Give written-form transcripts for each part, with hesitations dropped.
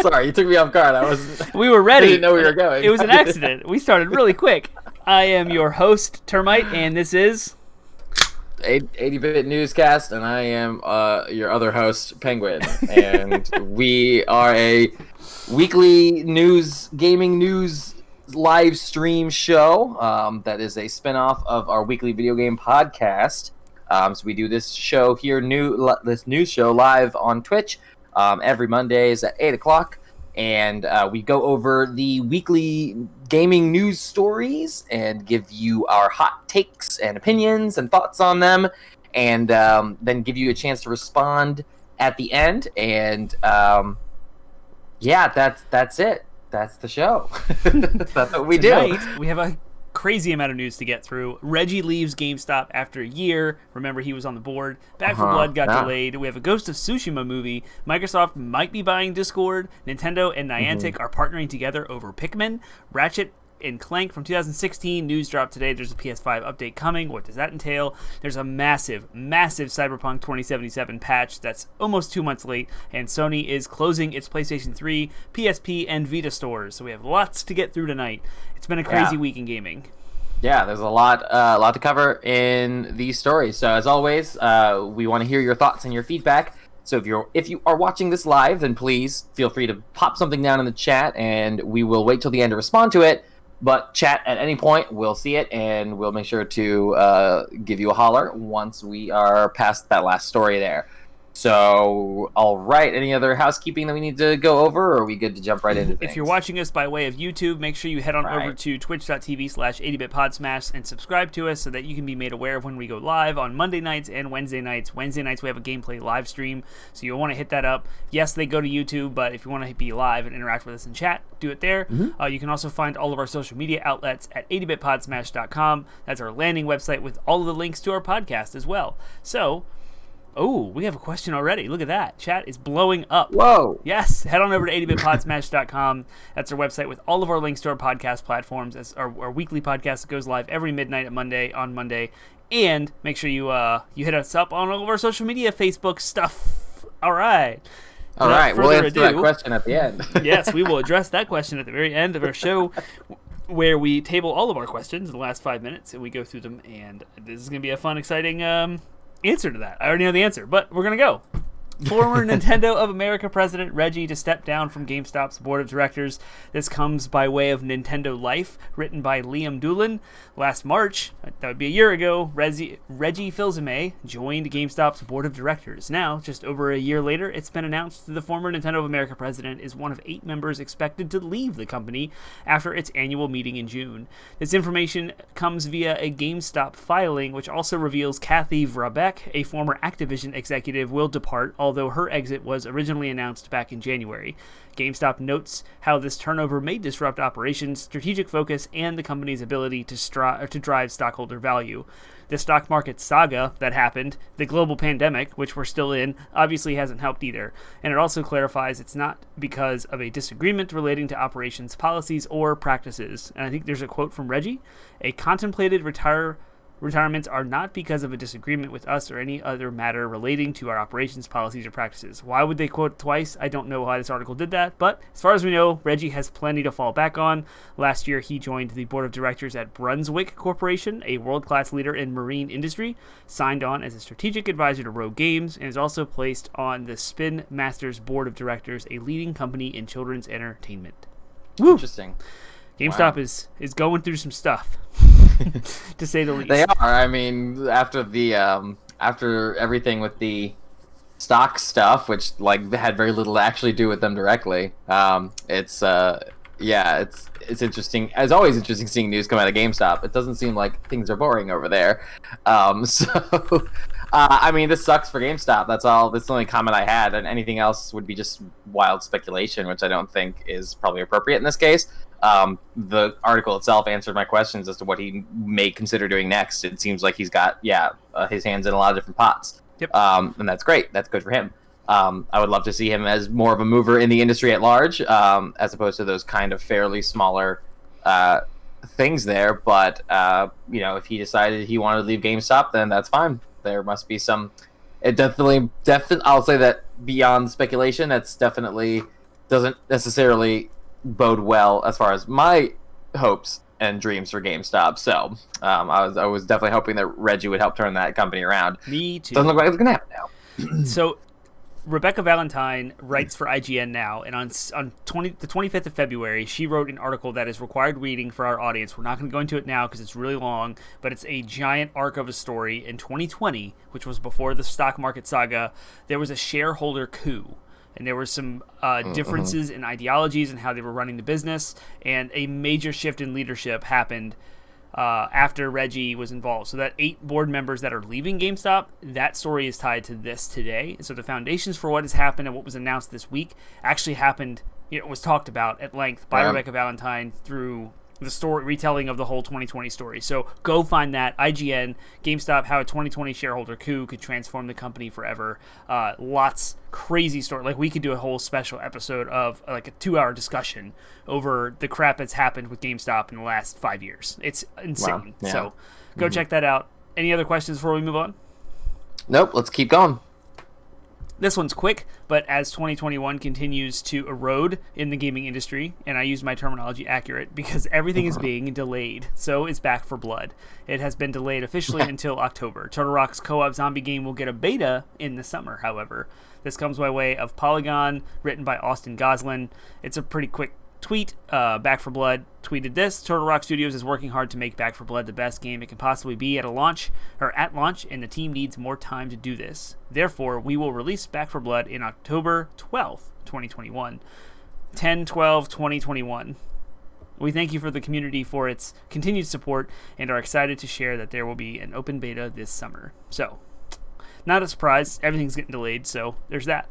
Sorry, you took me off guard. We were ready. I didn't know we were going. It was an accident. We started really quick. I am your host, Termite, and this is 80-bit newscast, and I am your other host, Penguin, and we are a weekly gaming news live stream show that is a spinoff of our weekly video game podcast. So we do this show here, this news show live on Twitch every Mondays at 8 o'clock. And we go over the weekly gaming news stories and give you our hot takes and opinions and thoughts on them. And then give you a chance to respond at the end. And that's it. That's the show. That's what we do. We have a crazy amount of news to get through. Reggie leaves GameStop after a year. Remember, he was on the board. Back 4 Blood got delayed. We have a Ghost of Tsushima movie. Microsoft might be buying Discord. Nintendo and Niantic are partnering together over Pikmin. Ratchet and Clank from 2016 news dropped today. There's a PS5 update coming. What does that entail? There's a massive Cyberpunk 2077 patch that's almost 2 months late, and Sony is closing its PlayStation 3, PSP, and Vita stores. So we have lots to get through tonight. It's been a crazy week in gaming. Yeah, there's a lot to cover in these stories. So as always, we want to hear your thoughts and your feedback. So if you are watching this live, then please feel free to pop something down in the chat, and we will wait till the end to respond to it. But chat at any point, we'll see it, and we'll make sure to give you a holler once we are past that last story there. So, all right, any other housekeeping that we need to go over, or are we good to jump right into things? If you're watching us by way of YouTube, make sure you head on over to twitch.tv/80bitpodsmash and subscribe to us so that you can be made aware of when we go live on Monday nights and Wednesday nights. Wednesday nights, we have a gameplay live stream, so you'll want to hit that up. Yes, they go to YouTube, but if you want to be live and interact with us in chat, do it there. You can also find all of our social media outlets at 80bitpodsmash.com. That's our landing website with all of the links to our podcast as well. So, we have a question already. Look at that. Chat is blowing up. Whoa. Yes. Head on over to 80bitpodsmash.com. That's our website with all of our links to our podcast platforms. That's our weekly podcast that goes live every midnight on Monday. And make sure you hit us up on all of our social media, Facebook stuff. All right. All right. We'll answer that question at the end. Yes, we will address that question at the very end of our show, where we table all of our questions in the last 5 minutes, and we go through them. And this is going to be a fun, exciting answer to that. I already know the answer, but we're going to go. Former Nintendo of America president Reggie to step down from GameStop's board of directors. This comes by way of Nintendo Life, written by Liam Doolin. Last March, that would be a year ago, Reggie Fils-Aimé joined GameStop's board of directors. Now, just over a year later, it's been announced that the former Nintendo of America president is one of 8 members expected to leave the company after its annual meeting in June. This information comes via a GameStop filing, which also reveals Kathy Vrabeck, a former Activision executive, will depart, although her exit was originally announced back in January. GameStop notes how this turnover may disrupt operations, strategic focus, and the company's ability to drive stockholder value. The stock market saga that happened, the global pandemic, which we're still in, obviously hasn't helped either. And it also clarifies it's not because of a disagreement relating to operations policies or practices. And I think there's a quote from Reggie: "A contemplated retirements are not because of a disagreement with us or any other matter relating to our operations, policies, or practices." Why would they quote twice? I don't know why this article did that, but as far as we know, Reggie has plenty to fall back on. Last year, he joined the board of directors at Brunswick Corporation, a world-class leader in marine industry, signed on as a strategic advisor to Rogue Games, and is also placed on the Spin Masters board of directors, a leading company in children's entertainment. Woo! Interesting. GameStop is going through some stuff, to say the least. They are. I mean, after everything with the stock stuff, which had very little to actually do with them directly, it's interesting. It's always interesting seeing news come out of GameStop. It doesn't seem like things are boring over there. I mean, this sucks for GameStop. That's all. That's the only comment I had, and anything else would be just wild speculation, which I don't think is probably appropriate in this case. The article itself answered my questions as to what he may consider doing next. It seems like he's got his hands in a lot of different pots. Yep. And that's great. That's good for him. I would love to see him as more of a mover in the industry at large, as opposed to those kind of fairly smaller things there. But if he decided he wanted to leave GameStop, then that's fine. There must be some. It definitely. I'll say that beyond speculation. That's definitely doesn't necessarily bode well as far as my hopes and dreams for GameStop. So I was definitely hoping that Reggie would help turn that company around. Me too. Doesn't look like it's gonna happen now. So Rebecca Valentine writes for IGN now, and on the 25th of February, she wrote an article that is required reading for our audience. We're not going to go into it now because it's really long, but it's a giant arc of a story. In 2020, which was before the stock market saga, there was a shareholder coup. And there were some differences in ideologies and how they were running the business, and a major shift in leadership happened after Reggie was involved. So that 8 board members that are leaving GameStop, that story is tied to this today. And so the foundations for what has happened and what was announced this week actually happened, was talked about at length by Rebecca Valentine through the story retelling of the whole 2020 story. So go find that. IGN, GameStop, how a 2020 shareholder coup could transform the company forever. Lots crazy story. Like, we could do a whole special episode of like a 2-hour discussion over the crap that's happened with GameStop in the last 5 years. It's insane. Wow. Yeah. So go check that out. Any other questions before we move on? Nope. Let's keep going. This one's quick, but as 2021 continues to erode in the gaming industry, and I use my terminology accurate because everything is being delayed, so is Back 4 Blood. It has been delayed officially until October. Turtle Rock's co-op zombie game will get a beta in the summer, however. This comes by way of Polygon, written by Austin Goslin. It's a pretty quick tweet. Back 4 Blood tweeted this: Turtle Rock Studios is working hard to make Back 4 Blood the best game it can possibly be at launch, and the team needs more time to do this. Therefore, we will release Back 4 Blood in October 12th, 2021. 10/12/2021. We thank you for the community for its continued support and are excited to share that there will be an open beta this summer. So, not a surprise, everything's getting delayed, so there's that.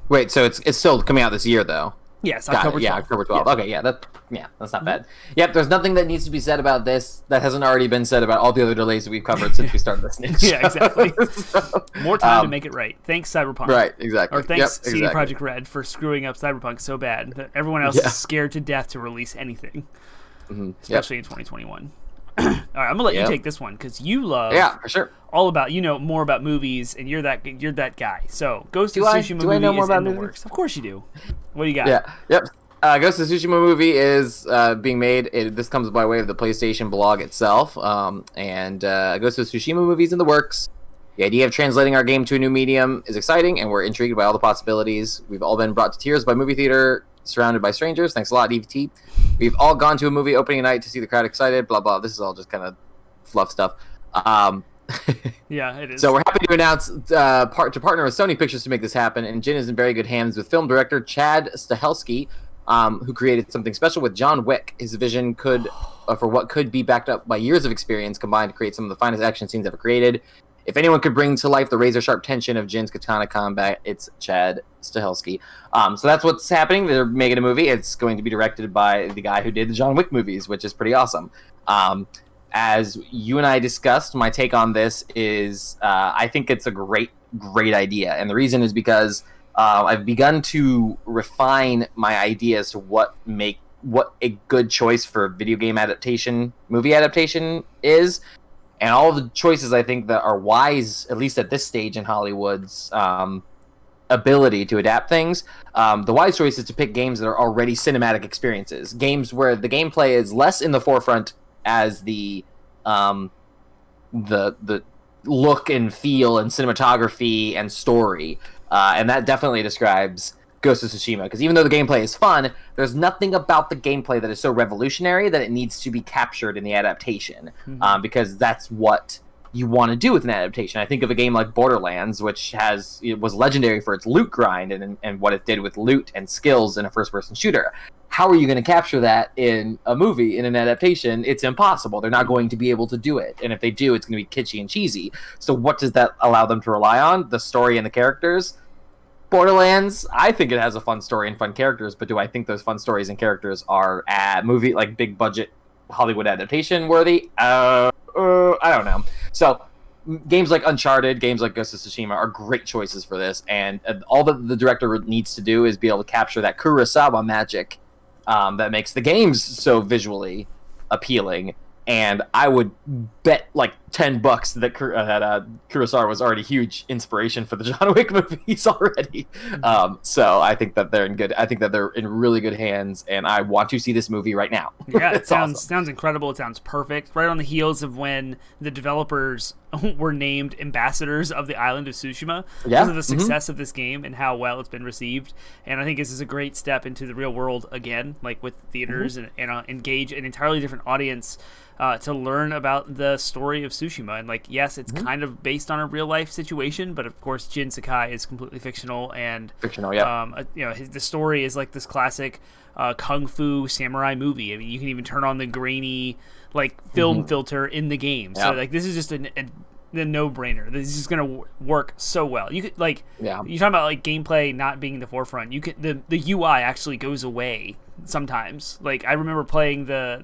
Wait, so it's still coming out this year, though? Yes, October 12th. Yeah, October 12th. Yeah. Okay, that's not bad. Yep, there's nothing that needs to be said about this that hasn't already been said about all the other delays that we've covered since we started listening. Yeah, exactly. More time to make it right. Thanks, Cyberpunk. Right, exactly. Or thanks, CD Projekt Red, for screwing up Cyberpunk so bad that everyone else is scared to death to release anything, especially in 2021. All right, I'm gonna let you take this one because you love, for sure, all about more about movies, and you're that guy. So, Ghost of Tsushima movie is in the works. Of course you do. What do you got? Ghost of Tsushima movie is being made. This comes by way of the PlayStation blog itself, and Ghost of Tsushima movie is in the works. The idea of translating our game to a new medium is exciting, and we're intrigued by all the possibilities. We've all been brought to tears by movie theater, surrounded by strangers. Thanks a lot, EVT. We've all gone to a movie opening night to see the crowd excited, blah, blah. This is all just kind of fluff stuff. Yeah, it is. So we're happy to announce to partner with Sony Pictures to make this happen, and Jin is in very good hands with film director Chad Stahelski, who created something special with John Wick. His vision for what could be backed up by years of experience combined to create some of the finest action scenes ever created. If anyone could bring to life the razor-sharp tension of Jin's katana combat, it's Chad Stahelski. So that's what's happening. They're making a movie. It's going to be directed by the guy who did the John Wick movies, which is pretty awesome. As you and I discussed, my take on this is I think it's a great idea. And the reason is because I've begun to refine my ideas to what a good choice for video game movie adaptation is. And all of the choices I think that are wise, at least at this stage in Hollywood's ability to adapt things, the wise choice is to pick games that are already cinematic experiences. Games where the gameplay is less in the forefront as the look and feel and cinematography and story. And that definitely describes Ghost of Tsushima, because even though the gameplay is fun, there's nothing about the gameplay that is so revolutionary that it needs to be captured in the adaptation, because that's what you want to do with an adaptation. I think of a game like Borderlands, which was legendary for its loot grind and what it did with loot and skills in a first-person shooter. How are you going to capture that in a movie, in an adaptation? It's impossible. They're not going to be able to do it, and if they do, it's going to be kitschy and cheesy. So what does that allow them to rely on? The story and the characters. Borderlands, I think it has a fun story and fun characters, but do I think those fun stories and characters are movie, like big budget Hollywood adaptation worthy? I don't know. So games like Uncharted, games like Ghost of Tsushima are great choices for this, and all that the director needs to do is be able to capture that Kurosawa magic that makes the games so visually appealing. And I would bet like $10 that Kurosawa was already huge inspiration for the John Wick movies already. So I think that they're in good. I think that they're in really good hands, and I want to see this movie right now. Yeah, it sounds incredible. It sounds perfect. Right on the heels of when the developers were named ambassadors of the island of Tsushima because of the success of this game and how well it's been received. And I think this is a great step into the real world again, like with theaters and engage an entirely different audience. To learn about the story of Tsushima. And, like, yes, it's kind of based on a real-life situation, but, of course, Jin Sakai is completely fictional. And, the story is, like, this classic kung fu samurai movie. I mean, you can even turn on the grainy, like, film filter in the game. So, like, this is just a no-brainer. This is just going to work so well. You could, like, you're talking about, like, gameplay not being in the forefront. You could the UI actually goes away sometimes. Like, I remember playing the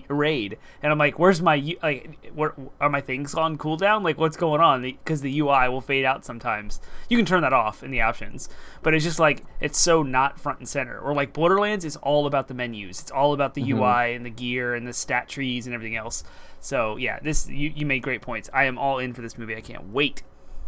raid, and I'm like, where's my what are my things on cooldown? Like, what's going on? Because the UI will fade out sometimes. You can turn that off in the options, but it's just like it's so not front and center. Or like Borderlands is all about the menus. It's all about the UI and the gear and the stat trees and everything else. So yeah, this you made great points. I am all in for this movie. I can't wait.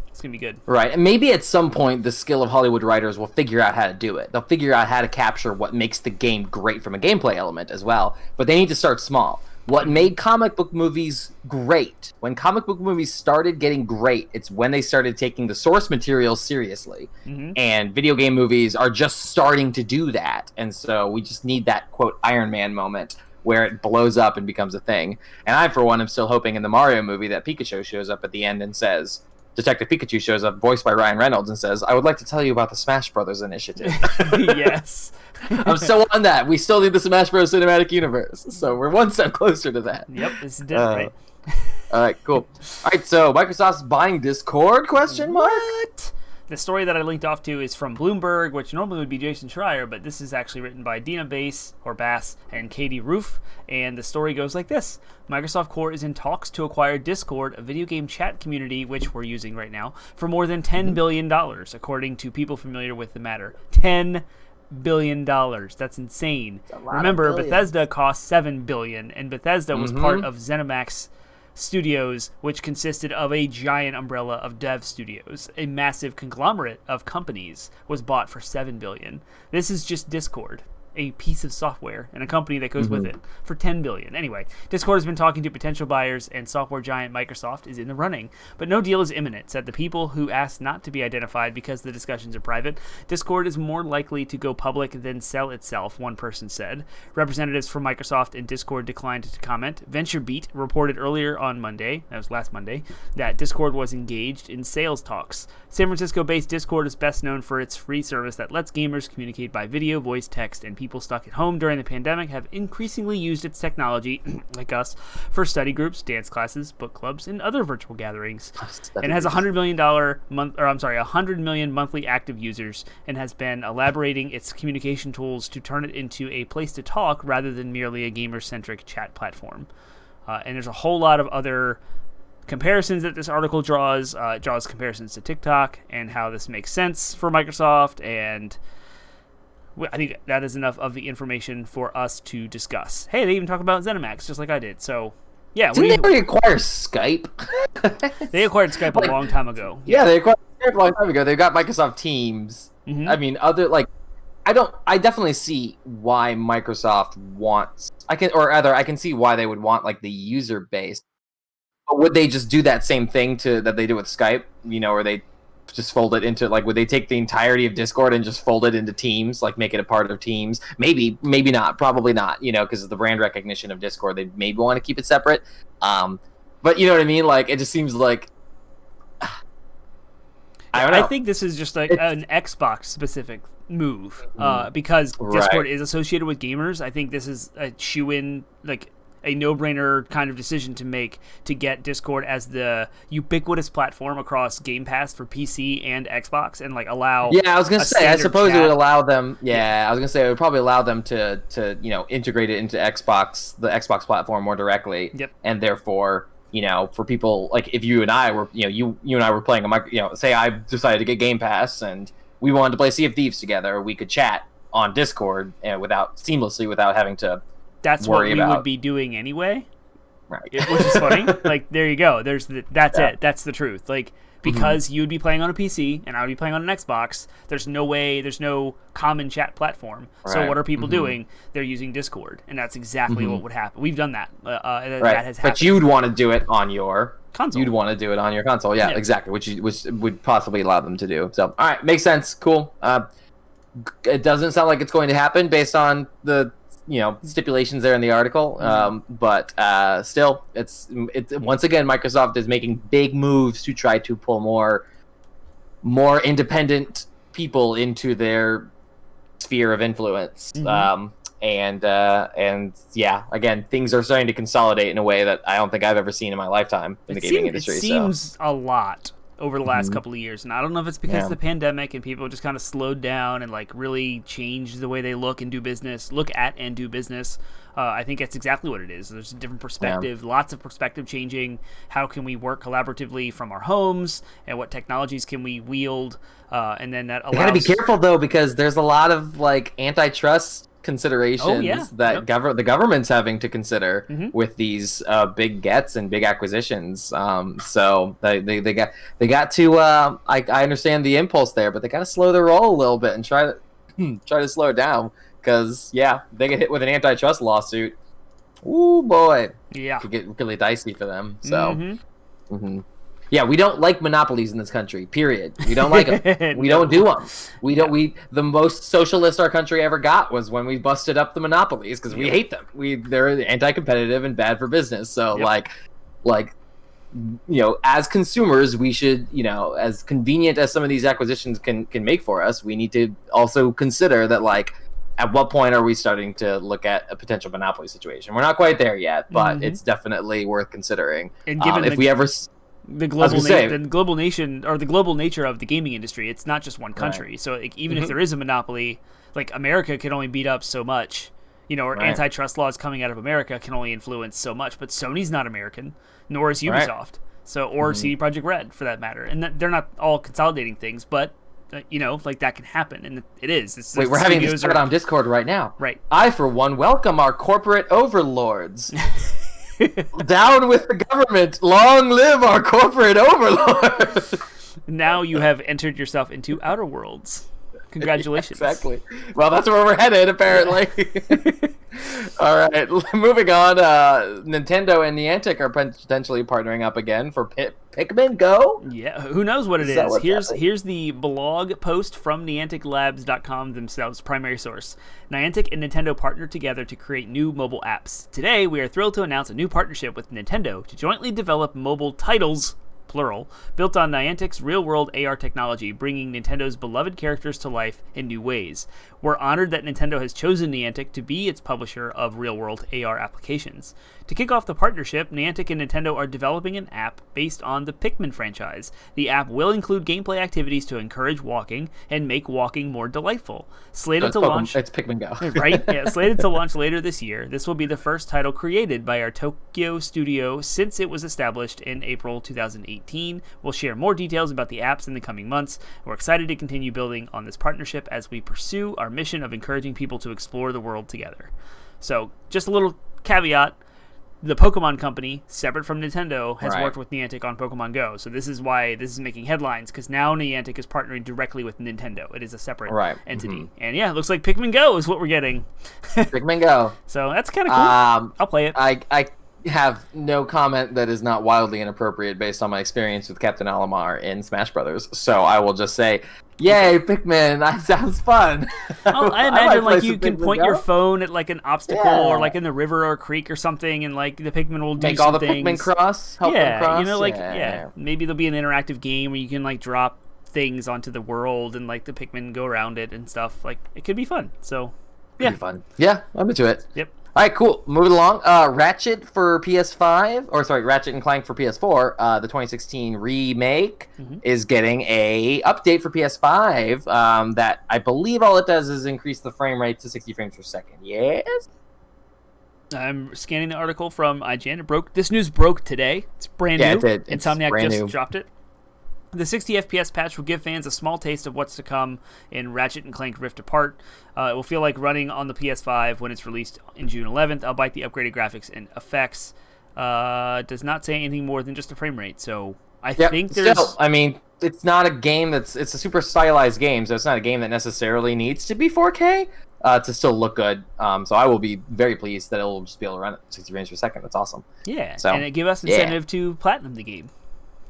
It's going to be good. Right, and maybe at some point the skill of Hollywood writers will figure out how to do it. They'll figure out how to capture what makes the game great from a gameplay element as well, but they need to start small. What made comic book movies great, when comic book movies started getting great, it's when they started taking the source material seriously. And video game movies are just starting to do that, and so we just need that, quote, Iron Man moment where it blows up and becomes a thing. And I, for one, am still hoping in the Mario movie that Pikachu shows up at the end and says... Detective Pikachu shows up, voiced by Ryan Reynolds, and says, I would like to tell you about the Smash Brothers initiative. Yes. I'm still on that. We still need the Smash Bros. Cinematic Universe. So we're one step closer to that. Yep, this is different. All right, cool. All right, so Microsoft's buying Discord, question mark? What? The story that I linked off to is from Bloomberg, which normally would be Jason Schreier, but this is actually written by Dina Bass, and Katie Roof, and the story goes like this. Microsoft Core is in talks to acquire Discord, a video game chat community, which we're using right now, for more than $10 billion, according to people familiar with the matter. $10 billion. That's insane. Remember, Bethesda cost $7 billion, and Bethesda was part of ZeniMax Studios, which consisted of a giant umbrella of dev studios. A massive conglomerate of companies was bought for $7 billion. This is just Discord, a piece of software and a company that goes with it for $10 billion. Anyway, Discord has been talking to potential buyers, and software giant Microsoft is in the running. But no deal is imminent, said the people who asked not to be identified because the discussions are private. Discord is more likely to go public than sell itself, one person said. Representatives from Microsoft and Discord declined to comment. VentureBeat reported earlier on Monday, that was last Monday, that Discord was engaged in sales talks. San Francisco-based Discord is best known for its free service that lets gamers communicate by video, voice, text, and people stuck at home during the pandemic have increasingly used its technology, like us, for study groups, dance classes, book clubs, and other virtual gatherings. And has $100 million monthly active users, and has been elaborating its communication tools to turn it into a place to talk rather than merely a gamer-centric chat platform. And there's a whole lot of other comparisons that this article draws. It draws comparisons to TikTok and how this makes sense for Microsoft, and I think that is enough of the information for us to discuss. Hey, they even talk about ZeniMax, just like I did. So, yeah. Didn't they already acquire Skype? They acquired Skype a long time ago. Yeah, they acquired Skype a long time ago. They've got Microsoft Teams. I mean, I definitely see why Microsoft wants. I can see why they would want like the user base. But would they just do that same thing that they do with Skype? You know, or they just fold it into, like, would they take the entirety of Discord and just fold it into Teams, like make it a part of Teams? Maybe not, probably not, you know, because of the brand recognition of Discord. They maybe want to keep it separate. But you know what I mean? Like, it just seems like, I don't know. I think this is just like an Xbox specific move because Discord is associated with gamers. I think this is a shoe-in, like, a no-brainer kind of decision to make to get Discord as the ubiquitous platform across Game Pass for PC and Xbox, and like allow. Yeah, I was gonna say. I suppose it would allow them. Yeah, I was gonna say it would probably allow them to integrate it into the Xbox platform more directly. Yep. And therefore, for people like if you and I were, you and I were playing say I decided to get Game Pass and we wanted to play Sea of Thieves together, we could chat on Discord without having to. That's what we would be doing anyway. which is funny. Like, there you go. That's Yeah. it. That's the truth. Like, because you'd be playing on a PC and I would be playing on an Xbox, there's no common chat platform. So Right. what are people doing? They're using Discord, and that's exactly what would happen. We've done that. Right. That has happened. But you'd want to do it on your Console. You'd want to do it on your console. Yeah, exactly. Which would possibly allow them to do. So, all right, makes sense. Cool. It doesn't sound like it's going to happen based on the stipulations there in the article. But still, it's once again, Microsoft is making big moves to try to pull more independent people into their sphere of influence. And yeah, again, things are starting to consolidate in a way that I don't think I've ever seen in my lifetime in the gaming industry. It seems a lot over the last couple of years, and I don't know if it's because of the pandemic and people just kind of slowed down and like really changed the way they look at and do business. I think that's exactly what it is. There's a different perspective, lots of perspective changing. How can we work collaboratively from our homes, and what technologies can we wield? And then that allows... You gotta be careful though, because there's a lot of like antitrust considerations that the government's having to consider with these big gets and big acquisitions. So they got to I understand the impulse there, but they got to slow their roll a little bit and try to slow it down, because they get hit with an antitrust lawsuit. Ooh boy, it could get really dicey for them. So yeah, we don't like monopolies in this country. Period. We don't like them. We don't do them. The most socialist our country ever got was when we busted up the monopolies, because we hate them. They're anti-competitive and bad for business. So as consumers, we should, as convenient as some of these acquisitions can make for us, we need to also consider that, like, at what point are we starting to look at a potential monopoly situation? We're not quite there yet, but it's definitely worth considering. And given if we ever the global nature of the gaming industry, it's not just one country. Right. So even if there is a monopoly, like, America can only beat up so much, or antitrust laws coming out of America can only influence so much. But Sony's not American, nor is Ubisoft, or CD Projekt Red for that matter. And they're not all consolidating things, but like, that can happen, and it is. Wait, we're having this chat on Discord right now. Right. I, for one, welcome our corporate overlords. Down with the government! Long live our corporate overlords! Now you have entered yourself into Outer Worlds. Congratulations. Yeah, exactly. Well, that's where we're headed, apparently. All right, moving on. Nintendo and Niantic are potentially partnering up again for Pikmin Go? Yeah, who knows what it is. Here's the blog post from NianticLabs.com themselves, primary source. Niantic and Nintendo partnered together to create new mobile apps. Today, we are thrilled to announce a new partnership with Nintendo to jointly develop mobile titles, plural, built on Niantic's real-world AR technology, bringing Nintendo's beloved characters to life in new ways. We're honored that Nintendo has chosen Niantic to be its publisher of real-world AR applications. To kick off the partnership, Niantic and Nintendo are developing an app based on the Pikmin franchise. The app will include gameplay activities to encourage walking and make walking more delightful. Slated to launch... It's Pikmin Go. Right? Yeah, slated to launch later this year. This will be the first title created by our Tokyo studio since it was established in April 2018. We'll share more details about the apps in the coming months. We're excited to continue building on this partnership as we pursue our mission of encouraging people to explore the world together. So, just a little caveat. The Pokemon Company, separate from Nintendo, has worked with Niantic on Pokemon Go. So this is why this is making headlines, because now Niantic is partnering directly with Nintendo. It is a separate entity. And yeah, it looks like Pikmin Go is what we're getting. Pikmin Go. So that's kind of cool. I'll play it. I have no comment that is not wildly inappropriate based on my experience with Captain Olimar in Smash Brothers. So I will just say, yay, Pikmin, that sounds fun. Well, I imagine like you can point your phone at like an obstacle or like in the river or a creek or something, and like the Pikmin will do make some all the things. Pikmin cross, help them cross. Maybe there'll be an interactive game where you can like drop things onto the world and like the Pikmin go around it and stuff. Like, it could be fun. So yeah, could be fun. Yeah, I'm into it. Yep. All right, cool. Moving along. Ratchet for PS5, Ratchet and Clank for PS4. The 2016 remake is getting a update for PS5. That I believe all it does is increase the frame rate to 60 frames per second. Yes. I'm scanning the article from IGN. This news broke today. It's brand new. It's Insomniac just dropped it. The 60 FPS patch will give fans a small taste of what's to come in Ratchet and Clank Rift Apart. It will feel like running on the PS5 when it's released in June 11th, albeit the upgraded graphics and effects. Does not say anything more than just a frame rate. So I Yep. think there's. Still, I mean, it's not a game it's a super stylized game, so it's not a game that necessarily needs to be 4K to still look good. So I will be very pleased that it'll just be able to run at 60 frames per second. That's awesome. Yeah, So, and it give us incentive to platinum the game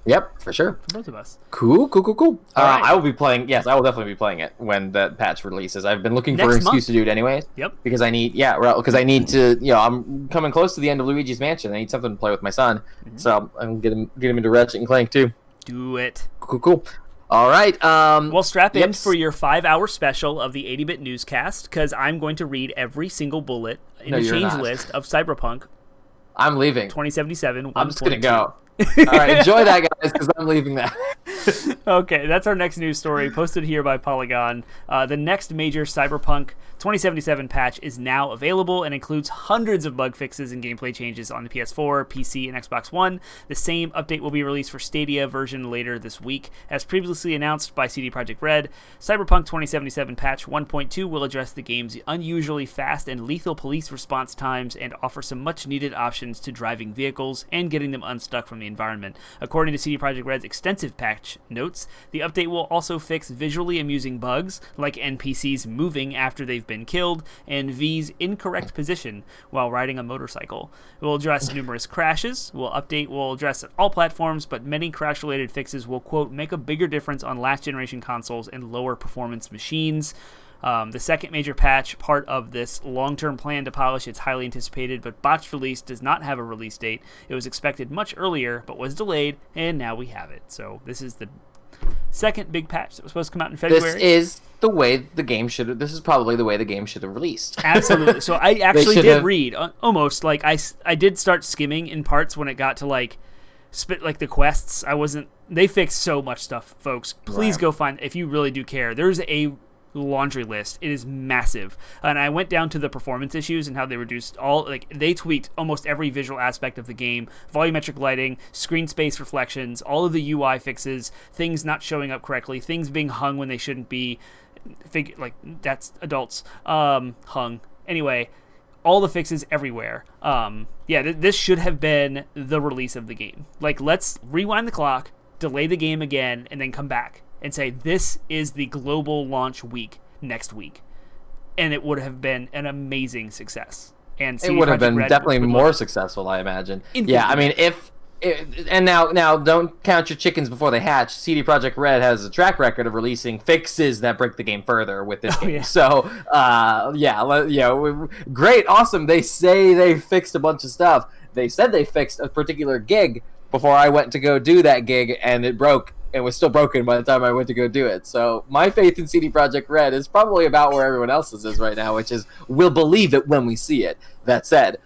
Yep, for sure. for both of us. Cool. All right. I will be playing. Yes, I will definitely be playing it when that patch releases. I've been looking for Next an excuse month. to do it anyways. Yep. Because I need, because I need to. I'm coming close to the end of Luigi's Mansion. I need something to play with my son, so I'm get him into Ratchet and Clank too. Do it. Cool. All right. Well, strap in for your 5-hour special of the 80-bit newscast, because I'm going to read every single bullet in the change list of Cyberpunk I'm leaving. 2077. I'm just gonna go. All right, enjoy that, guys, because I'm leaving that. Okay, that's our next news story, posted here by Polygon. The next major Cyberpunk 2077 patch is now available and includes hundreds of bug fixes and gameplay changes on the PS4, PC, and Xbox One. The same update will be released for Stadia version later this week. As previously announced by CD Projekt Red, Cyberpunk 2077 patch 1.2 will address the game's unusually fast and lethal police response times and offer some much-needed options to driving vehicles and getting them unstuck from the environment. According to CD Projekt Red's extensive patch notes, the update will also fix visually amusing bugs like NPCs moving after they've been killed and V's incorrect position while riding a motorcycle. It will address numerous crashes. Update will address all platforms, but many crash-related fixes will, quote, make a bigger difference on last-generation consoles and lower performance machines. The second major patch, part of this long-term plan to polish its highly anticipated but botched release, does not have a release date. It was expected much earlier, but was delayed, and now we have it. So this is the second big patch that was supposed to come out in February. This is the way the game should have. This is probably the way the game should have released. Absolutely. So I actually did read almost like I did start skimming in parts when it got to like the quests. They fixed so much stuff, folks. Please go find, if you really do care. There's a laundry list. It is massive, and I went down to the performance issues and how they reduced they tweaked almost every visual aspect of the game: volumetric lighting, screen space reflections, all of the UI fixes, things not showing up correctly, things being hung when they shouldn't be, that's adults hung. Anyway, all the fixes everywhere. This should have been the release of the game. Let's rewind the clock, delay the game again, and then come back and say, this is the global launch week next week. And it would have been an amazing success. And it would have been definitely more successful, I imagine. Yeah, I mean, and now don't count your chickens before they hatch. CD Projekt Red has a track record of releasing fixes that break the game further with this game. Yeah. So, great, awesome. They say they fixed a bunch of stuff. They said they fixed a particular gig before I went to go do that gig, and it broke. It was still broken by the time I went to go do it. So my faith in CD Projekt Red is probably about where everyone else's is right now, which is we'll believe it when we see it. That said,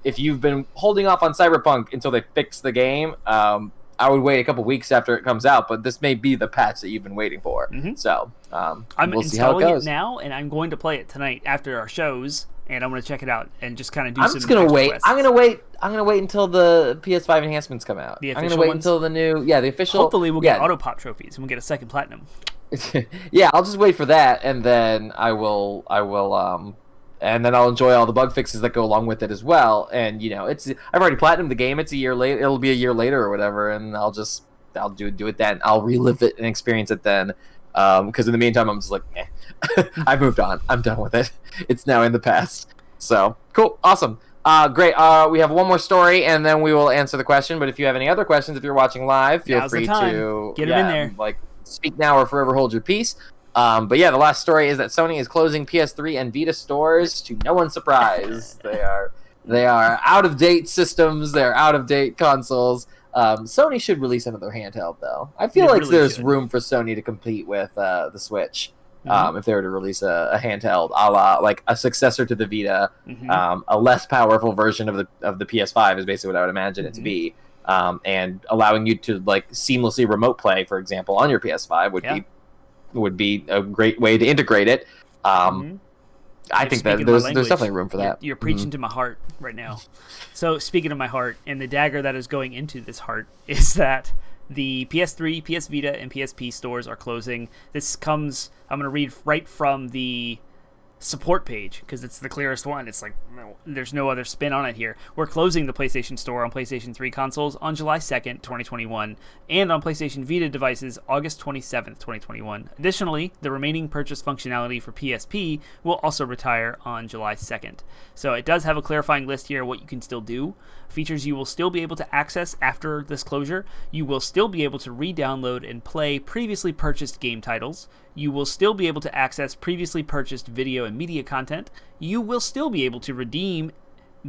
if you've been holding off on Cyberpunk until they fix the game, I would wait a couple weeks after it comes out, but this may be the patch that you've been waiting for. Mm-hmm. So we'll see how it goes. I'm installing it now, and I'm going to play it tonight after our shows, and I'm going to check it out and just kind of do I'm some just going to wait. quests. I'm going to wait until the PS5 enhancements come out. The I'm official going to wait ones? until the new, the official. Hopefully we'll get auto pop trophies and we'll get a second platinum. Yeah, I'll just wait for that, and then I will, and then I'll enjoy all the bug fixes that go along with it as well. And I've already platinumed the game. It's a year late. It'll be a year later or whatever, and I'll do it then. I'll relive it and experience it then. Because in the meantime, I'm just like, I've moved on. I'm done with it. It's now in the past. So cool, awesome, great. We have one more story, and then we will answer the question. But if you have any other questions, if you're watching live, feel free to get them in there. Speak now or forever hold your peace. But the last story is that Sony is closing PS3 and Vita stores to no one's surprise. They are out of date systems. They're out of date consoles. Sony should release another handheld, though. I feel like there's room for Sony to compete with the Switch. If they were to release a handheld, a la like a successor to the Vita, a less powerful version of the PS5 is basically what I would imagine it to be, and allowing you to seamlessly remote play, for example, on your PS5 would be a great way to integrate it. I think that there's definitely room for that. You're preaching to my heart right now. So speaking of my heart, and the dagger that is going into this heart is that the PS3, PS Vita, and PSP stores are closing. This comes, I'm going to read right from the support page because it's the clearest one. It's like there's no other spin on it here. We're closing the PlayStation Store on PlayStation 3 consoles on July 2nd, 2021, and on PlayStation Vita devices August 27th, 2021. Additionally, the remaining purchase functionality for PSP will also retire on July 2nd. So it does have a clarifying list here of what you can still do. Features you will still be able to access after this closure. You will still be able to re-download and play previously purchased game titles. You will still be able to access previously purchased video and media content. You will still be able to redeem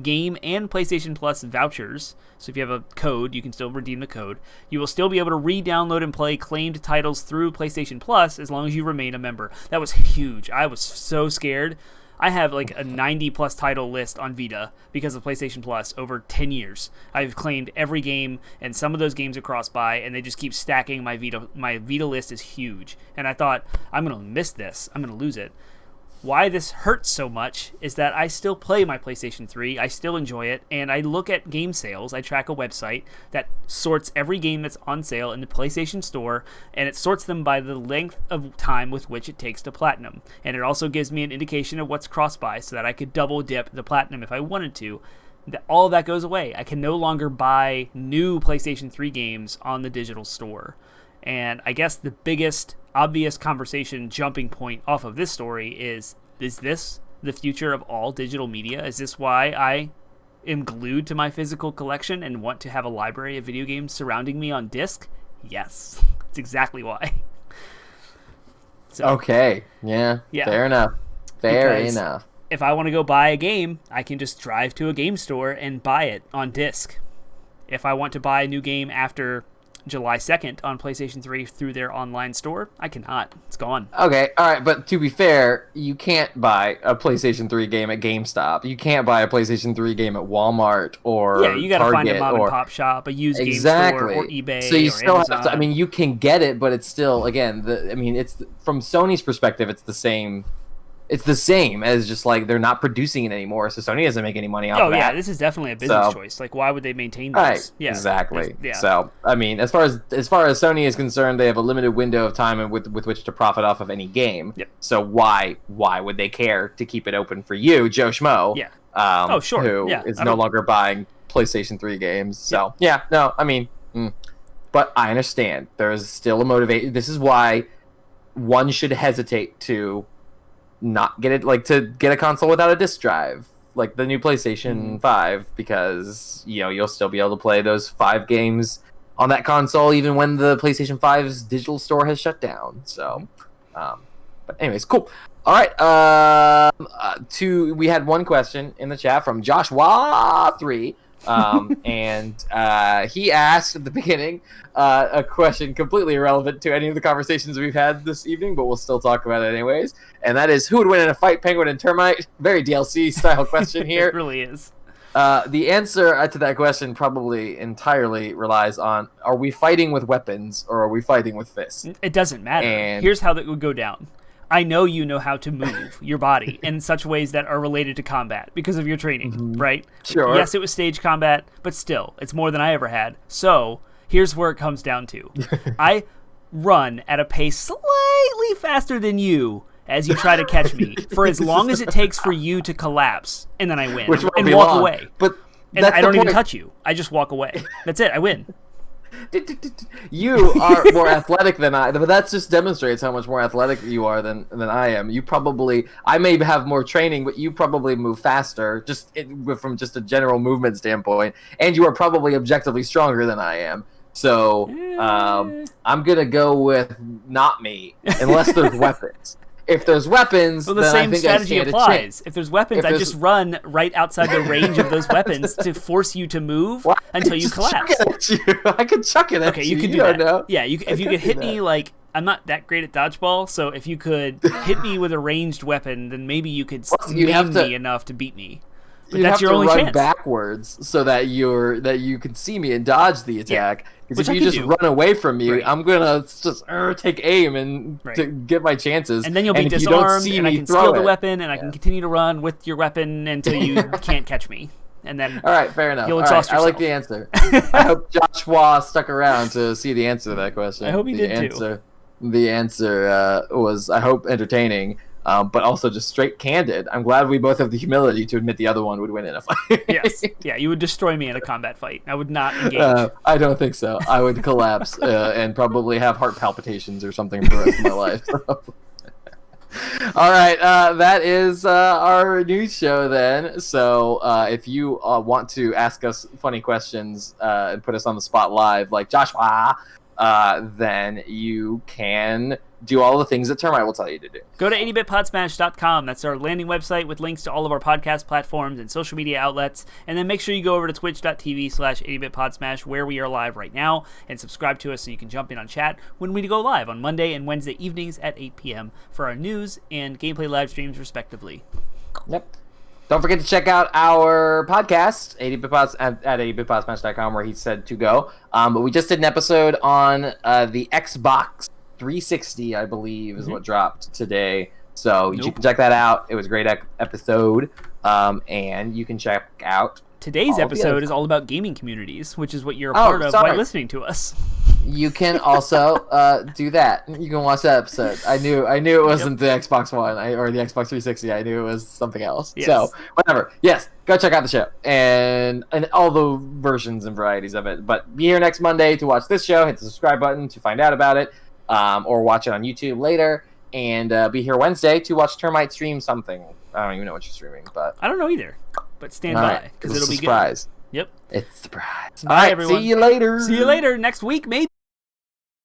Game and PlayStation Plus vouchers. So if you have a code, you can still redeem the code. You will still be able to re-download and play claimed titles through PlayStation Plus as long as you remain a member. That was huge. I was so scared. I have like a 90 plus title list on Vita because of PlayStation Plus over 10 years. I've claimed every game, and some of those games are cross-buy, and they just keep stacking my Vita. My Vita list is huge. And I thought, I'm going to miss this. I'm going to lose it. Why this hurts so much is that I still play my PlayStation 3, I still enjoy it, and I look at game sales. I track a website that sorts every game that's on sale in the PlayStation Store, and it sorts them by the length of time with which it takes to platinum. And it also gives me an indication of what's cross-buy so that I could double dip the platinum if I wanted to. All of that goes away. I can no longer buy new PlayStation 3 games on the digital store. And I guess the biggest obvious conversation jumping point off of this story is this the future of all digital media? Is this why I am glued to my physical collection and want to have a library of video games surrounding me on disc? Yes, that's exactly why. So, okay, yeah, fair enough. Fair enough. If I want to go buy a game, I can just drive to a game store and buy it on disc. If I want to buy a new game after July 2nd on PlayStation 3 through their online store, I cannot. It's gone. Okay, all right, but to be fair, you can't buy a PlayStation 3 game at GameStop. You can't buy a PlayStation 3 game at Walmart or you got to find a mom and pop shop, a used game store, or eBay. So you still Amazon. Have to. I mean, you can get it, but it's still it's from Sony's perspective, it's the same. It's the same as just like they're not producing it anymore, so Sony doesn't make any money off of that. Oh yeah, this is definitely a business choice. Like, why would they maintain this? Right, yeah, exactly. Yeah. So, I mean, as far as Sony is concerned, they have a limited window of time with which to profit off of any game. Yep. So why would they care to keep it open for you, Joe Schmo? Yeah. Sure. Who is no longer buying PlayStation 3 games? So no, I mean, but I understand there is still a motivation. This is why one should hesitate to not get it, like to get a console without a disc drive, like the new PlayStation 5, because you'll still be able to play those 5 games on that console even when the PlayStation 5's digital store has shut down. So, but anyways, cool. All right, we had one question in the chat from Joshua3. And he asked at the beginning a question completely irrelevant to any of the conversations we've had this evening, but we'll still talk about it anyways. And that is, who would win in a fight, penguin and termite? Very DLC style question here. It really is. The answer to that question probably entirely relies on: are we fighting with weapons or are we fighting with fists? It doesn't matter. And here's how that would go down. I know you know how to move your body in such ways that are related to combat because of your training, right? Sure. Yes, it was stage combat, but still, it's more than I ever had. So, here's where it comes down to. I run at a pace slightly faster than you as you try to catch me for as long as it takes for you to collapse, and then I win. And walk away. But I don't even touch you. I just walk away. That's it. I win. You are more athletic than I, but that just demonstrates how much more athletic you are than I am. I may have more training, but you probably move faster, from just a general movement standpoint, and you are probably objectively stronger than I am. So I'm gonna go with not me, unless there's weapons. If there's weapons, well, the then same I think strategy I stand applies. If there's weapons, I just run right outside the range of those weapons to force you to move until you collapse. I can chuck it at you. Okay, you can do that. Know. Yeah, if you could hit me, like, I'm not that great at dodgeball, so if you could hit me with a ranged weapon, then maybe you could maim me enough to beat me. But that's your only chance. You have to run backwards so that you can see me and dodge the attack. Because if you just run away from me, I'm gonna just take aim and to get my chances. And then you'll be disarmed, and I can steal the weapon, and I can continue to run with your weapon until you can't catch me. And then all right, fair enough. You'll exhaust yourself. I like the answer. I hope Joshua stuck around to see the answer to that question. I hope he did too. The answer was, I hope, entertaining. but also just straight candid. I'm glad we both have the humility to admit the other one would win in a fight. Yes. Yeah, you would destroy me in a combat fight. I would not engage. I don't think so. I would collapse and probably have heart palpitations or something for the rest of my life. So. All right, that is our news show then. So if you want to ask us funny questions and put us on the spot live, like Joshua, then you can do all the things that Termite will tell you to do. Go to 80bitpodsmash.com. That's our landing website with links to all of our podcast platforms and social media outlets. And then make sure you go over to twitch.tv/80bitpodsmash, where we are live right now, and subscribe to us so you can jump in on chat when we go live on Monday and Wednesday evenings at 8 p.m. for our news and gameplay live streams, respectively. Yep. Don't forget to check out our podcast, 80bitpods at 80bitpodsmash.com, where he said to go. But we just did an episode on the Xbox 360, I believe, is what dropped today. So you can check that out. It was a great episode. And you can check out... Today's episode is all about gaming communities, which is what you're a part of by listening to us. You can also do that. You can watch that episode. I knew it wasn't the Xbox One or the Xbox 360. I knew it was something else. Yes. So whatever. Yes, go check out the show and all the versions and varieties of it. But be here next Monday to watch this show. Hit the subscribe button to find out about it, or watch it on YouTube later. And be here Wednesday to watch Termite stream something. I don't even know what you're streaming, but I don't know either. But stand by because it'll be surprise. Good. Yep. It's a surprise. Bye, everyone. See you later. See you later next week, maybe.